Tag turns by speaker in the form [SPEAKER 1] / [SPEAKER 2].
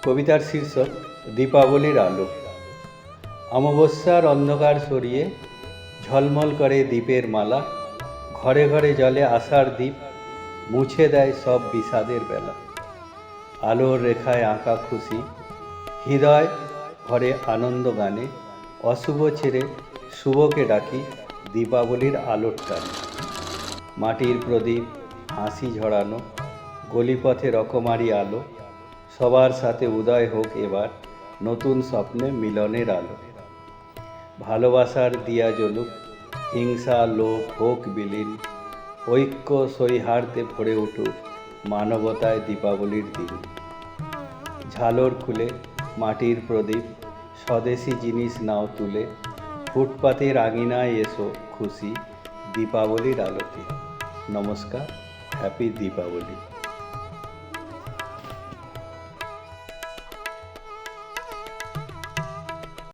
[SPEAKER 1] কবিতার শীর্ষক দীপাবলির আলো। অমাবস্যার অন্ধকার সরিয়ে ঝলমল করে দ্বীপের মালা, ঘরে ঘরে জ্বলে আশার দ্বীপ, মুছে দেয় সব বিষাদের বেলা। আলোর রেখায় আঁকা খুশি, হৃদয় ভরে আনন্দ গানে, অশুভ ছেড়ে শুভকে ডাকি দীপাবলির আলোর টানে। মাটির প্রদীপ, হাসি ঝরানো, গলিপথে রকমারি আলো, সবার সাথে উদয় হোক এবার নতুন স্বপ্নে মিলনের আলো। ভালোবাসার দিয়া জ্বলুক, হিংসা লোভ হোক বিলীন, ঐক্য সৌহার্দ্যে ভরে উঠুক মানবতায় দীপাবলির দিন। ঝালর খুলে মাটির প্রদীপ, স্বদেশি জিনিস নাও তুলে, ফুটপাতের আঙিনায় এসো খুশি দীপাবলির আলোতে। নমস্কার, হ্যাপি দীপাবলি।